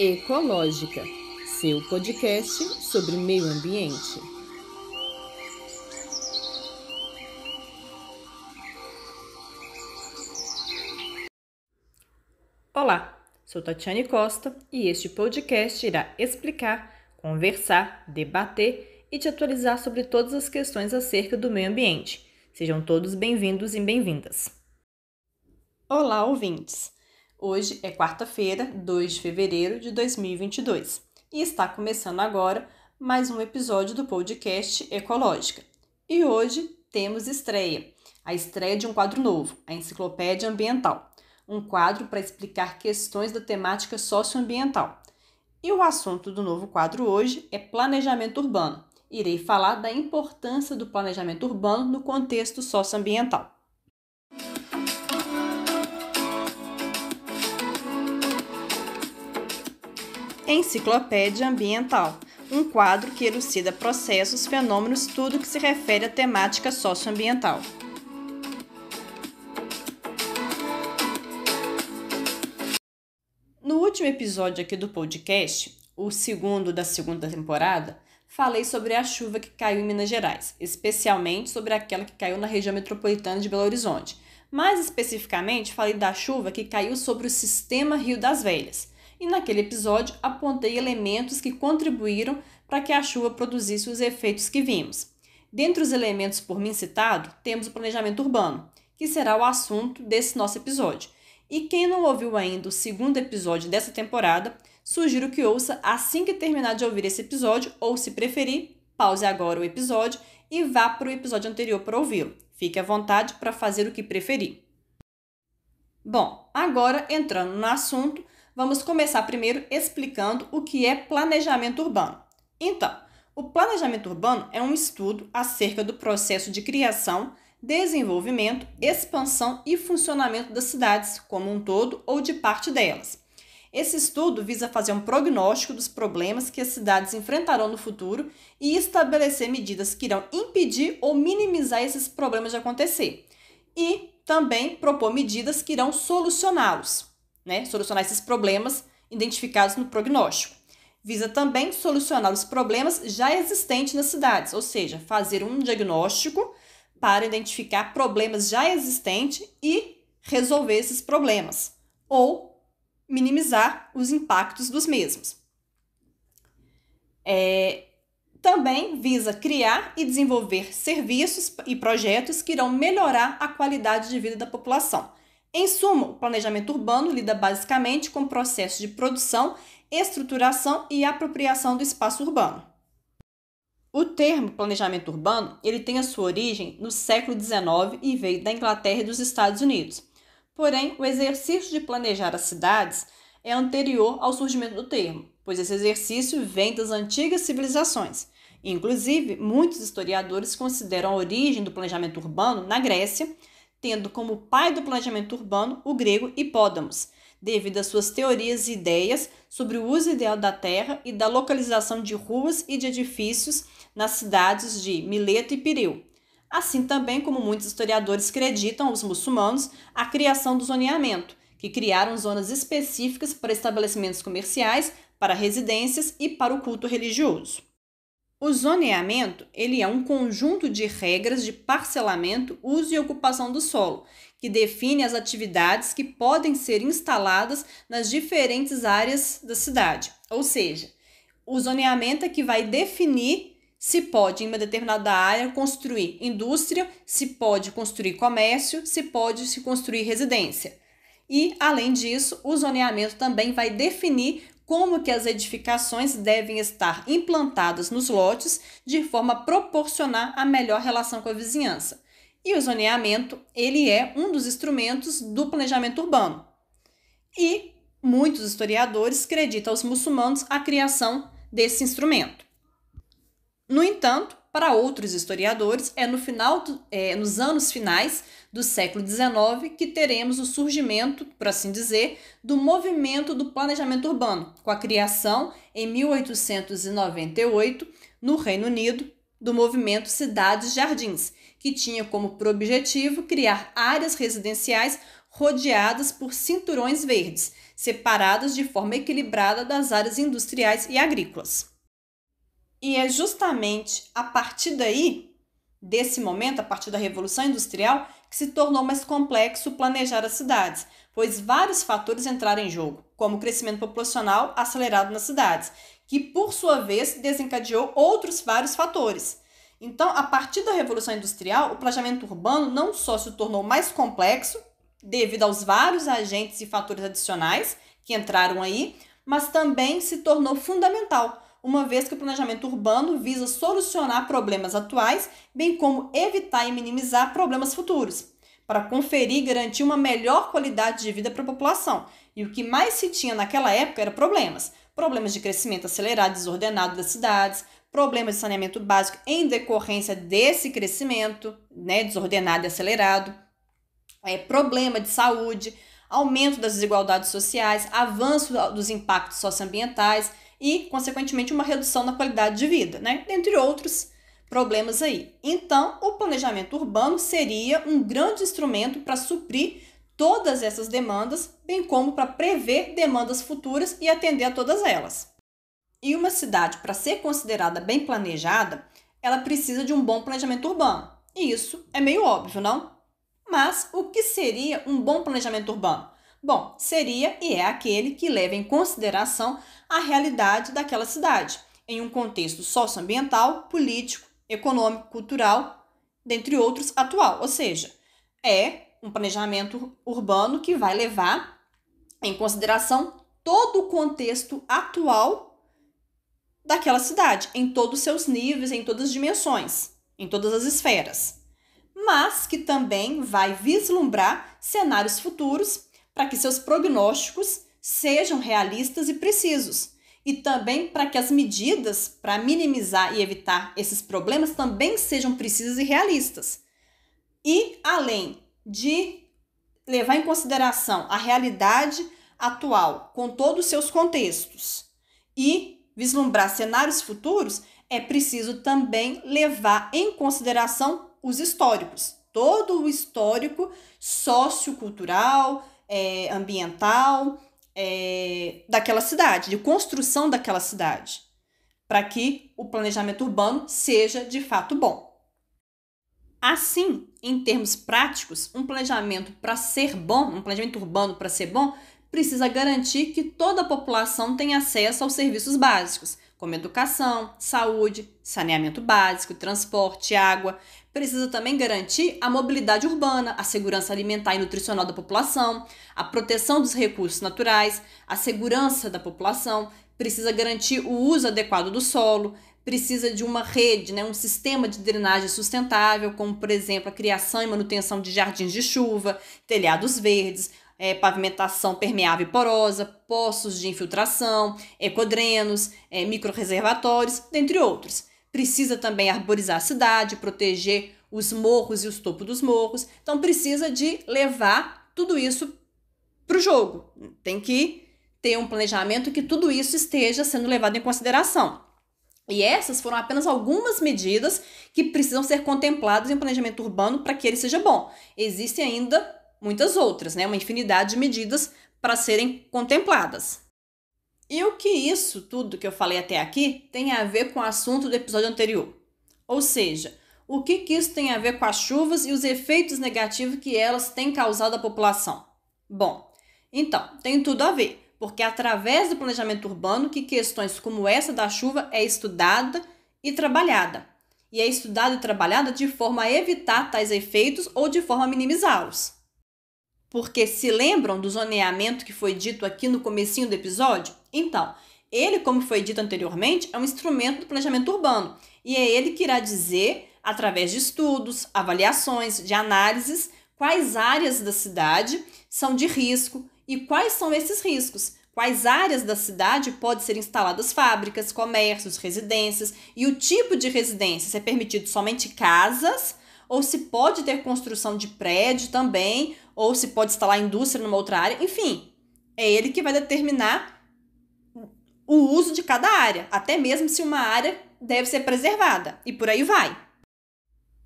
Ecológica, seu podcast sobre meio ambiente. Olá, sou Tatiane Costa e este podcast irá explicar, conversar, debater e te atualizar sobre todas as questões acerca do meio ambiente. Sejam todos bem-vindos e bem-vindas. Olá, ouvintes! Hoje é quarta-feira, 2 de fevereiro de 2022 e está começando agora mais um episódio do podcast Ecológica. E hoje temos a estreia de um quadro novo, a Enciclopédia Ambiental, um quadro para explicar questões da temática socioambiental. E o assunto do novo quadro hoje é planejamento urbano. Irei falar da importância do planejamento urbano no contexto socioambiental. Enciclopédia Ambiental, um quadro que elucida processos, fenômenos, tudo que se refere à temática socioambiental. No último episódio aqui do podcast, o segundo da segunda temporada, falei sobre a chuva que caiu em Minas Gerais, especialmente sobre aquela que caiu na região metropolitana de Belo Horizonte. Mais especificamente, falei da chuva que caiu sobre o sistema Rio das Velhas. E naquele episódio apontei elementos que contribuíram para que a chuva produzisse os efeitos que vimos. Dentre os elementos por mim citado, temos o planejamento urbano, que será o assunto desse nosso episódio. E quem não ouviu ainda o segundo episódio dessa temporada, sugiro que ouça assim que terminar de ouvir esse episódio, ou se preferir, pause agora o episódio e vá para o episódio anterior para ouvi-lo. Fique à vontade para fazer o que preferir. Bom, agora entrando no assunto, vamos começar primeiro explicando o que é planejamento urbano. Então, o planejamento urbano é um estudo acerca do processo de criação, desenvolvimento, expansão e funcionamento das cidades como um todo ou de parte delas. Esse estudo visa fazer um prognóstico dos problemas que as cidades enfrentarão no futuro e estabelecer medidas que irão impedir ou minimizar esses problemas de acontecer. E também propor medidas que irão solucioná-los. Solucionar esses problemas identificados no prognóstico. Visa também solucionar os problemas já existentes nas cidades, ou seja, fazer um diagnóstico para identificar problemas já existentes e resolver esses problemas, ou minimizar os impactos dos mesmos. Também visa criar e desenvolver serviços e projetos que irão melhorar a qualidade de vida da população. Em suma, o planejamento urbano lida basicamente com o processo de produção, estruturação e apropriação do espaço urbano. O termo planejamento urbano ele tem a sua origem no século XIX e veio da Inglaterra e dos Estados Unidos. Porém, o exercício de planejar as cidades é anterior ao surgimento do termo, pois esse exercício vem das antigas civilizações. Inclusive, muitos historiadores consideram a origem do planejamento urbano na Grécia, tendo como pai do planejamento urbano o grego Hipódamos, devido às suas teorias e ideias sobre o uso ideal da terra e da localização de ruas e de edifícios nas cidades de Mileto e Pireu. Assim também como muitos historiadores acreditam os muçulmanos a criação do zoneamento, que criaram zonas específicas para estabelecimentos comerciais, para residências e para o culto religioso. O zoneamento ele é um conjunto de regras de parcelamento, uso e ocupação do solo, que define as atividades que podem ser instaladas nas diferentes áreas da cidade. Ou seja, o zoneamento é que vai definir se pode, em uma determinada área, construir indústria, se pode construir comércio, se pode se construir residência. E, além disso, o zoneamento também vai definir como que as edificações devem estar implantadas nos lotes de forma a proporcionar a melhor relação com a vizinhança. E o zoneamento, ele é um dos instrumentos do planejamento urbano. E muitos historiadores acreditam aos muçulmanos a criação desse instrumento. No entanto, para outros historiadores, nos anos finais do século XIX que teremos o surgimento, por assim dizer, do movimento do planejamento urbano, com a criação, em 1898, no Reino Unido, do movimento Cidades Jardins, que tinha como objetivo criar áreas residenciais rodeadas por cinturões verdes, separadas de forma equilibrada das áreas industriais e agrícolas. E é justamente a partir daí, desse momento, a partir da Revolução Industrial, que se tornou mais complexo planejar as cidades, pois vários fatores entraram em jogo, como o crescimento populacional acelerado nas cidades, que por sua vez desencadeou outros vários fatores. Então, a partir da Revolução Industrial, o planejamento urbano não só se tornou mais complexo, devido aos vários agentes e fatores adicionais que entraram aí, mas também se tornou fundamental, uma vez que o planejamento urbano visa solucionar problemas atuais, bem como evitar e minimizar problemas futuros, para conferir e garantir uma melhor qualidade de vida para a população. E o que mais se tinha naquela época eram problemas de crescimento acelerado e desordenado das cidades, problemas de saneamento básico em decorrência desse crescimento, desordenado e acelerado, problema de saúde, aumento das desigualdades sociais, avanço dos impactos socioambientais e, consequentemente, uma redução na qualidade de vida, dentre outros problemas aí. Então, o planejamento urbano seria um grande instrumento para suprir todas essas demandas, bem como para prever demandas futuras e atender a todas elas. E uma cidade, para ser considerada bem planejada, ela precisa de um bom planejamento urbano. E isso é meio óbvio, não? Mas o que seria um bom planejamento urbano? Bom, seria e é aquele que leva em consideração a realidade daquela cidade, em um contexto socioambiental, político, econômico, cultural, dentre outros, atual. Ou seja, é um planejamento urbano que vai levar em consideração todo o contexto atual daquela cidade, em todos os seus níveis, em todas as dimensões, em todas as esferas. Mas que também vai vislumbrar cenários futuros para que seus prognósticos sejam realistas e precisos. E também para que as medidas para minimizar e evitar esses problemas também sejam precisas e realistas. E, além de levar em consideração a realidade atual, com todos os seus contextos, e vislumbrar cenários futuros, é preciso também levar em consideração os históricos, todo o histórico sociocultural, ambiental, daquela cidade, de construção daquela cidade, para que o planejamento urbano seja de fato bom. Assim, em termos práticos, um planejamento urbano para ser bom, precisa garantir que toda a população tenha acesso aos serviços básicos, como educação, saúde, saneamento básico, transporte, água. Precisa também garantir a mobilidade urbana, a segurança alimentar e nutricional da população, a proteção dos recursos naturais, a segurança da população, precisa garantir o uso adequado do solo, precisa de uma rede, um sistema de drenagem sustentável, como, por exemplo, a criação e manutenção de jardins de chuva, telhados verdes, pavimentação permeável e porosa, poços de infiltração, ecodrenos, microrreservatórios, dentre outros. Precisa também arborizar a cidade, proteger os morros e os topos dos morros. Então, precisa de levar tudo isso para o jogo. Tem que ter um planejamento que tudo isso esteja sendo levado em consideração. E essas foram apenas algumas medidas que precisam ser contempladas em um planejamento urbano para que ele seja bom. Existem ainda muitas outras, uma infinidade de medidas para serem contempladas. E o que isso tudo que eu falei até aqui tem a ver com o assunto do episódio anterior? Ou seja, o que isso tem a ver com as chuvas e os efeitos negativos que elas têm causado à população? Bom, então, tem tudo a ver, porque é através do planejamento urbano que questões como essa da chuva é estudada e trabalhada. E é estudada e trabalhada de forma a evitar tais efeitos ou de forma a minimizá-los. Porque se lembram do zoneamento que foi dito aqui no comecinho do episódio? Então, ele, como foi dito anteriormente, é um instrumento do planejamento urbano. E é ele que irá dizer, através de estudos, avaliações, de análises, quais áreas da cidade são de risco e quais são esses riscos. Quais áreas da cidade podem ser instaladas fábricas, comércios, residências e o tipo de residência, se é permitido somente casas ou se pode ter construção de prédio também, ou se pode instalar indústria numa outra área, enfim. É ele que vai determinar o uso de cada área, até mesmo se uma área deve ser preservada, e por aí vai.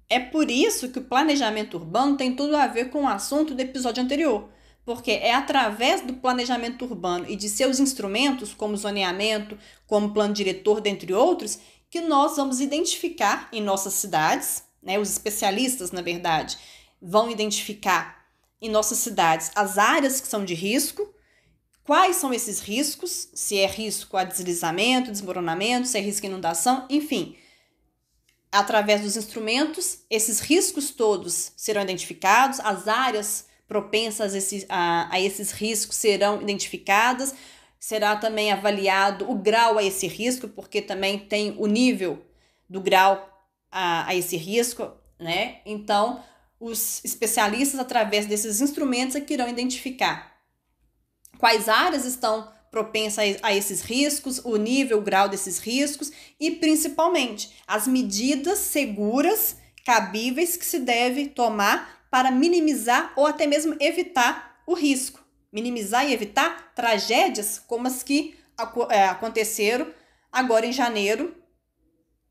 É por isso que o planejamento urbano tem tudo a ver com o assunto do episódio anterior, porque é através do planejamento urbano e de seus instrumentos, como zoneamento, como plano diretor, dentre outros, que nós vamos identificar em nossas cidades, né, os especialistas, na verdade, vão identificar em nossas cidades as áreas que são de risco, quais são esses riscos, se é risco a deslizamento, desmoronamento, se é risco a inundação, enfim. Através dos instrumentos, esses riscos todos serão identificados, as áreas propensas a esses riscos serão identificadas, será também avaliado o grau a esse risco, porque também tem o nível do grau a esse risco, né? Então, os especialistas, através desses instrumentos, é que irão identificar quais áreas estão propensas a esses riscos, o nível, o grau desses riscos e, principalmente, as medidas seguras, cabíveis que se deve tomar para minimizar ou até mesmo evitar o risco. Minimizar e evitar tragédias como as que aconteceram agora em janeiro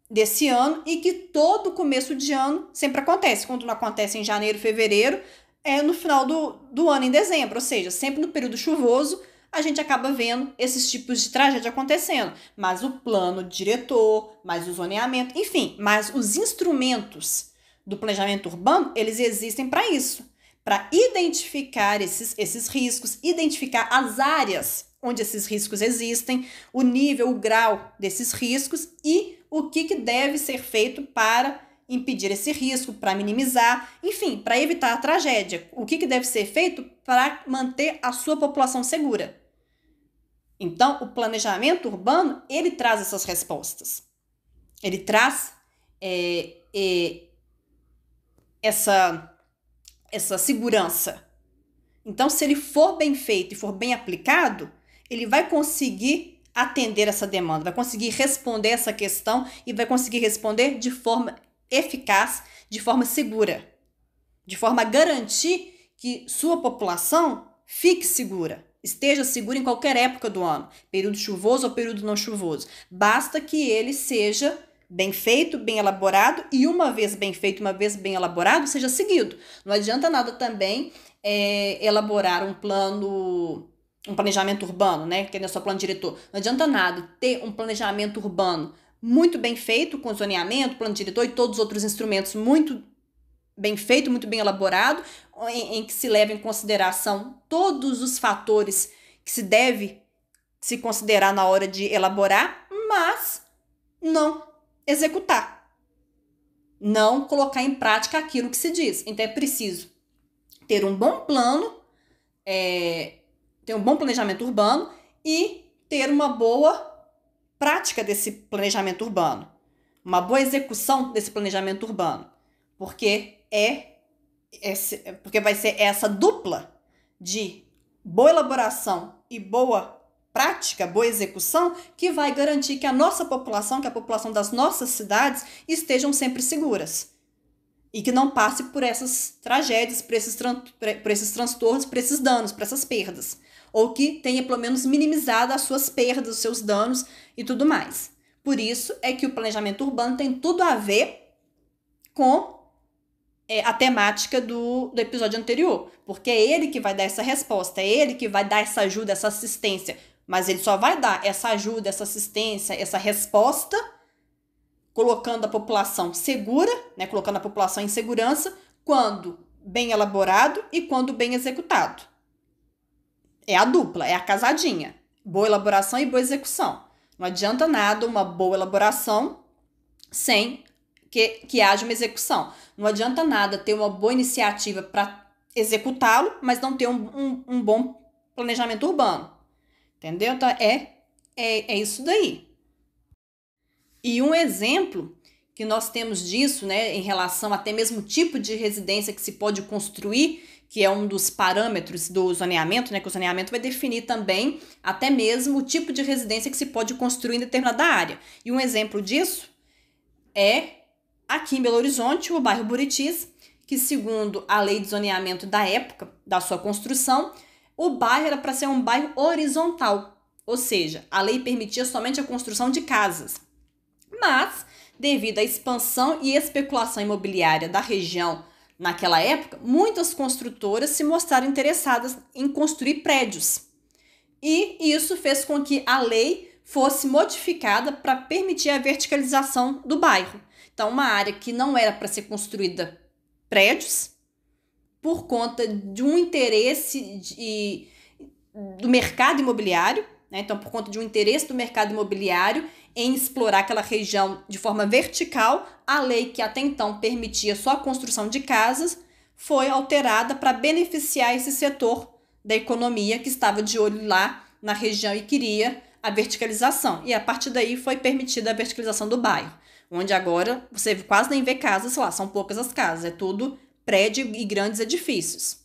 desse ano e que todo começo de ano sempre acontece. Quando não acontece em janeiro, fevereiro, é no final do ano, em dezembro. Ou seja, sempre no período chuvoso, a gente acaba vendo esses tipos de tragédia acontecendo. Mas o plano diretor, mais o zoneamento, enfim, mas os instrumentos do planejamento urbano, eles existem para isso, para identificar esses riscos, identificar as áreas onde esses riscos existem, o nível, o grau desses riscos e o que deve ser feito para impedir esse risco, para minimizar, enfim, para evitar a tragédia. O que deve ser feito para manter a sua população segura. Então, o planejamento urbano, ele traz essas respostas. Ele traz essa segurança. Então, se ele for bem feito e for bem aplicado, ele vai conseguir atender essa demanda, vai conseguir responder essa questão e vai conseguir responder de forma eficaz, de forma segura, de forma a garantir que sua população fique segura, esteja segura em qualquer época do ano, período chuvoso ou período não chuvoso. Basta que ele seja bem feito, bem elaborado e uma vez bem feito, uma vez bem elaborado, seja seguido. Não adianta nada também elaborar um planejamento urbano, né? Que é só plano diretor. Não adianta nada ter um planejamento urbano muito bem feito, com zoneamento, plano diretor e todos os outros instrumentos muito bem feito, muito bem elaborado, em que se leva em consideração todos os fatores que se deve se considerar na hora de elaborar, mas não executar, não colocar em prática aquilo que se diz. Então é preciso ter um bom plano, ter um bom planejamento urbano e ter uma boa prática desse planejamento urbano, uma boa execução desse planejamento urbano, porque vai ser essa dupla de boa elaboração e boa prática, boa execução, que vai garantir que a nossa população, que a população das nossas cidades estejam sempre seguras e que não passe por essas tragédias, por esses transtornos, por esses danos, por essas perdas, ou que tenha pelo menos minimizado as suas perdas, os seus danos e tudo mais. Por isso é que o planejamento urbano tem tudo a ver com a temática do episódio anterior, porque é ele que vai dar essa resposta, é ele que vai dar essa ajuda, essa assistência, mas ele só vai dar essa ajuda, essa assistência, essa resposta, colocando a população segura, né, colocando a população em segurança, quando bem elaborado e quando bem executado. É a dupla, é a casadinha, boa elaboração e boa execução. Não adianta nada uma boa elaboração sem que haja uma execução. Não adianta nada ter uma boa iniciativa para executá-lo, mas não ter um bom planejamento urbano. Entendeu? Então, é isso daí. E um exemplo que nós temos disso, né, em relação até mesmo o tipo de residência que se pode construir, que é um dos parâmetros do zoneamento, né, que o zoneamento vai definir também até mesmo o tipo de residência que se pode construir em determinada área. E um exemplo disso é aqui em Belo Horizonte, o bairro Buritis, que segundo a lei de zoneamento da época da sua construção, o bairro era para ser um bairro horizontal, ou seja, a lei permitia somente a construção de casas. Mas, devido à expansão e especulação imobiliária da região naquela época, muitas construtoras se mostraram interessadas em construir prédios. E isso fez com que a lei fosse modificada para permitir a verticalização do bairro. Então, uma área que não era para ser construída prédios, por conta de um interesse do mercado imobiliário, né? Então, por conta de um interesse do mercado imobiliário em explorar aquela região de forma vertical, a lei que até então permitia só a construção de casas foi alterada para beneficiar esse setor da economia que estava de olho lá na região e queria a verticalização. E a partir daí foi permitida a verticalização do bairro, onde agora você quase nem vê casas lá, são poucas as casas, é tudo prédio e grandes edifícios.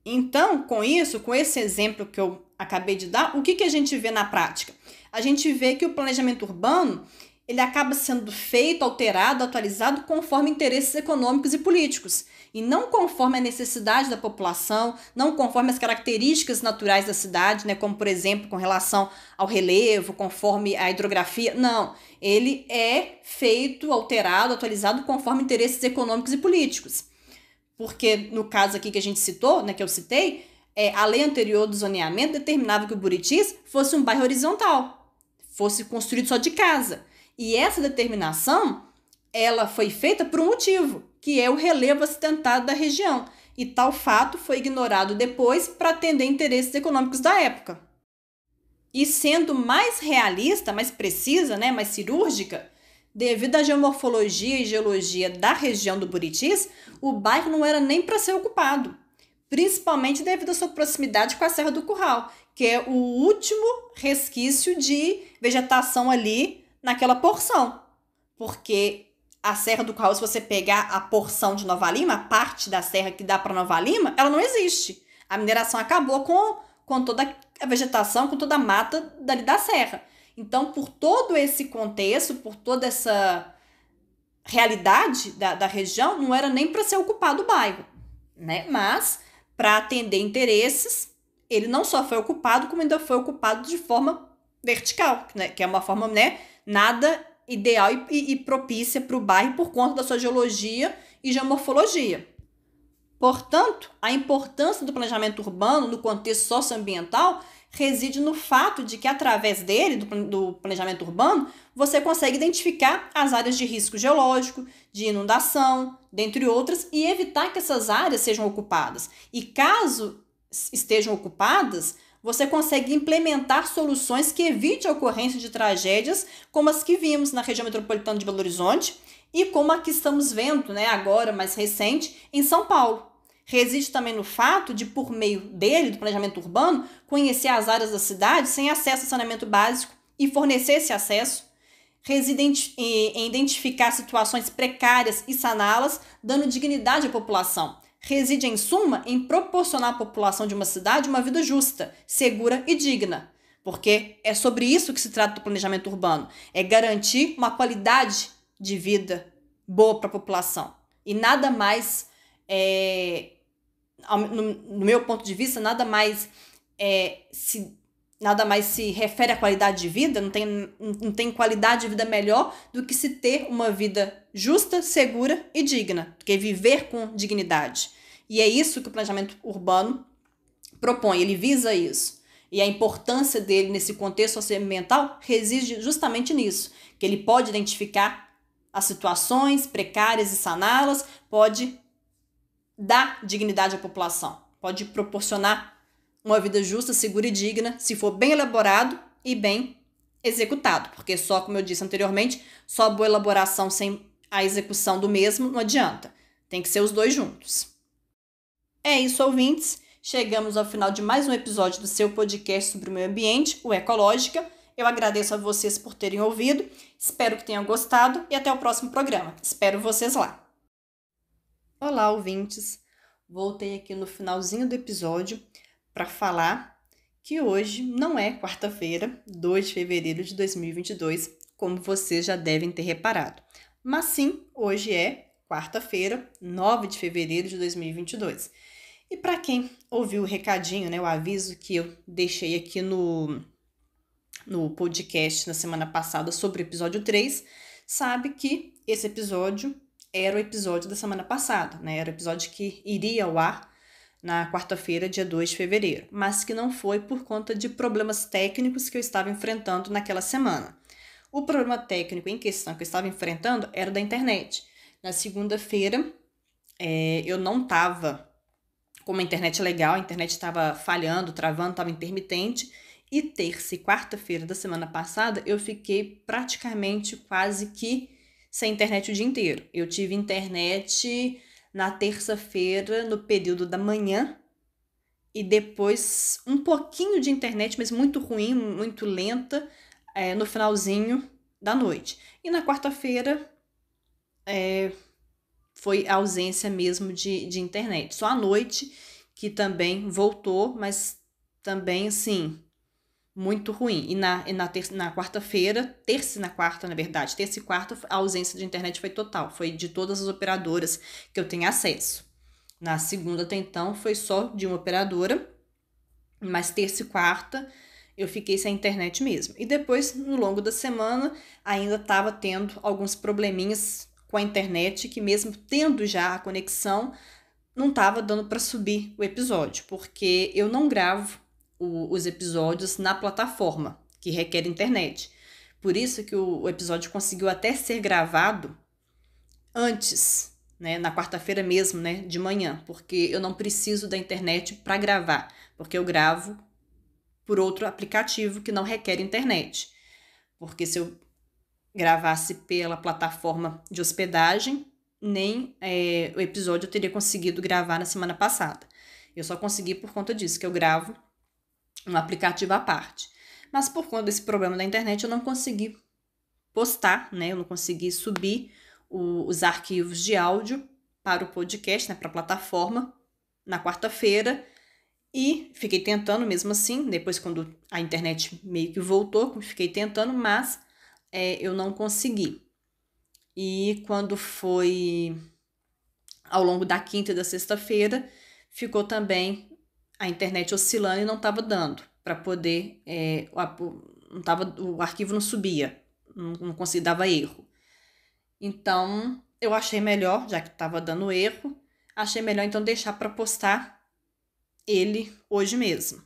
Então, com isso, com esse exemplo que eu acabei de dar, o que a gente vê na prática? A gente vê que o planejamento urbano ele acaba sendo feito, alterado, atualizado conforme interesses econômicos e políticos, e não conforme a necessidade da população, não conforme as características naturais da cidade, né, como, por exemplo, com relação ao relevo, conforme a hidrografia. Não, ele é feito, alterado, atualizado conforme interesses econômicos e políticos. Porque, no caso aqui que a gente citou, né, que eu citei, a lei anterior do zoneamento determinava que o Buritis fosse um bairro horizontal, fosse construído só de casa. E essa determinação, ela foi feita por um motivo, que é o relevo acidentado da região. E tal fato foi ignorado depois para atender interesses econômicos da época. E sendo mais realista, mais precisa, né, mais cirúrgica, devido à geomorfologia e geologia da região do Buritis, o bairro não era nem para ser ocupado, principalmente devido à sua proximidade com a Serra do Curral, que é o último resquício de vegetação ali naquela porção. Porque a Serra do Curral, se você pegar a porção de Nova Lima, a parte da serra que dá para Nova Lima, ela não existe. A mineração acabou com toda a vegetação, com toda a mata dali da serra. Então, por todo esse contexto, por toda essa realidade da região, não era nem para ser ocupado o bairro, né? Mas, para atender interesses, ele não só foi ocupado, como ainda foi ocupado de forma vertical, né? Que é uma forma, né, nada ideal e propícia para o bairro por conta da sua geologia e geomorfologia. Portanto, a importância do planejamento urbano no contexto socioambiental reside no fato de que, através dele, do planejamento urbano, você consegue identificar as áreas de risco geológico, de inundação, dentre outras, e evitar que essas áreas sejam ocupadas. E caso estejam ocupadas, você consegue implementar soluções que evitem a ocorrência de tragédias como as que vimos na região metropolitana de Belo Horizonte e como a que estamos vendo, né, agora, mais recente, em São Paulo. Reside também no fato de, por meio dele, do planejamento urbano, conhecer as áreas da cidade sem acesso a saneamento básico e fornecer esse acesso. Reside em identificar situações precárias e saná-las, dando dignidade à população. Reside, em suma, em proporcionar à população de uma cidade uma vida justa, segura e digna. Porque é sobre isso que se trata do planejamento urbano. É garantir uma qualidade de vida boa para a população. E nada mais, no meu ponto de vista, nada mais se refere à qualidade de vida, não tem qualidade de vida melhor do que se ter uma vida justa, segura e digna, do que viver com dignidade. E é isso que o planejamento urbano propõe, ele visa isso. E a importância dele nesse contexto socioambiental reside justamente nisso, que ele pode identificar as situações precárias e saná-las, pode dar dignidade à população, pode proporcionar uma vida justa, segura e digna, se for bem elaborado e bem executado. Porque só, como eu disse anteriormente, só a boa elaboração sem a execução do mesmo não adianta. Tem que ser os dois juntos. É isso, ouvintes. Chegamos ao final de mais um episódio do seu podcast sobre o meio ambiente, o Ecológica. Eu agradeço a vocês por terem ouvido, espero que tenham gostado e até o próximo programa. Espero vocês lá. Olá, ouvintes. Voltei aqui no finalzinho do episódio para falar que hoje não é quarta-feira, 2 de fevereiro de 2022, como vocês já devem ter reparado. Mas sim, hoje é quarta-feira, 9 de fevereiro de 2022. E para quem ouviu o recadinho, né, o aviso que eu deixei aqui no podcast na semana passada sobre o episódio 3, sabe que esse episódio era o episódio da semana passada, né? Era o episódio que iria ao ar na quarta-feira, dia 2 de fevereiro, mas que não foi por conta de problemas técnicos que eu estava enfrentando naquela semana. O problema técnico em questão que eu estava enfrentando era o da internet. Na segunda-feira, eu não estava com uma internet legal, a internet estava falhando, travando, estava intermitente. E terça e quarta-feira da semana passada, eu fiquei praticamente quase que sem internet o dia inteiro. Eu tive internet na terça-feira, no período da manhã, e depois um pouquinho de internet, mas muito ruim, muito lenta, no finalzinho da noite. E na quarta-feira foi a ausência mesmo de internet. Só à noite que também voltou, mas também, assim, muito ruim. E na quarta-feira, terça e na quarta, na verdade, terça e quarta, a ausência de internet foi total. Foi de todas as operadoras que eu tenho acesso. Na segunda, até então, foi só de uma operadora, mas terça e quarta eu fiquei sem internet mesmo. E depois, no longo da semana, ainda estava tendo alguns probleminhas com a internet, que mesmo tendo já a conexão, não estava dando para subir o episódio, porque eu não gravo os episódios na plataforma, que requer internet. Por isso que o episódio conseguiu até ser gravado antes, né, na quarta-feira mesmo, né, de manhã, porque eu não preciso da internet para gravar, porque eu gravo por outro aplicativo que não requer internet. Porque se eu gravasse pela plataforma de hospedagem, nem o episódio eu teria conseguido gravar na semana passada. Eu só consegui por conta disso, que eu gravo um aplicativo à parte. Mas por conta desse problema da internet, eu não consegui postar, né? Eu não consegui subir os arquivos de áudio para o podcast, né? Para a plataforma, na quarta-feira. E fiquei tentando mesmo assim, depois quando a internet meio que voltou, fiquei tentando, mas eu não consegui. E quando foi ao longo da quinta e da sexta-feira, ficou também a internet oscilando e não estava dando para poder, o arquivo não subia, não conseguia, dava erro. Então, eu achei melhor, já que estava dando erro, achei melhor então deixar para postar ele hoje mesmo,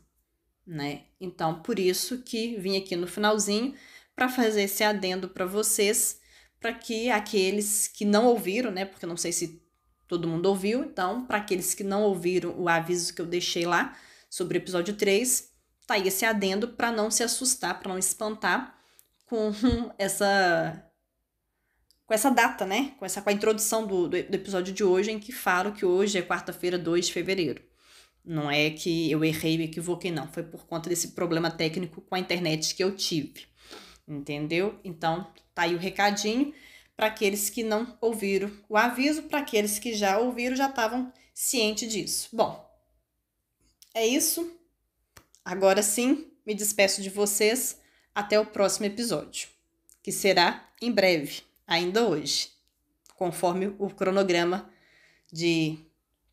né? Então, por isso que vim aqui no finalzinho para fazer esse adendo para vocês, para que aqueles que não ouviram, né? Porque eu não sei se todo mundo ouviu, então, para aqueles que não ouviram o aviso que eu deixei lá sobre o episódio 3, tá aí esse adendo para não se assustar, para não espantar com essa data, né? Com a introdução do episódio de hoje, em que falo que hoje é quarta-feira, 2 de fevereiro. Não é que eu errei e me equivoquei, não. Foi por conta desse problema técnico com a internet que eu tive. Entendeu? Então, tá aí o recadinho para aqueles que não ouviram o aviso, para aqueles que já ouviram, já estavam cientes disso. Bom, é isso. Agora sim, me despeço de vocês. Até o próximo episódio, que será em breve, ainda hoje, conforme o cronograma de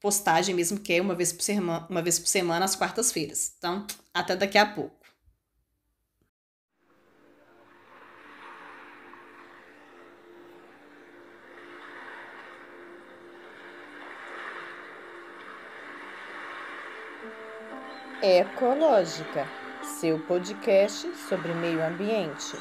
postagem mesmo, que é uma vez por semana às quartas-feiras. Então, até daqui a pouco. Ecológica, seu podcast sobre meio ambiente.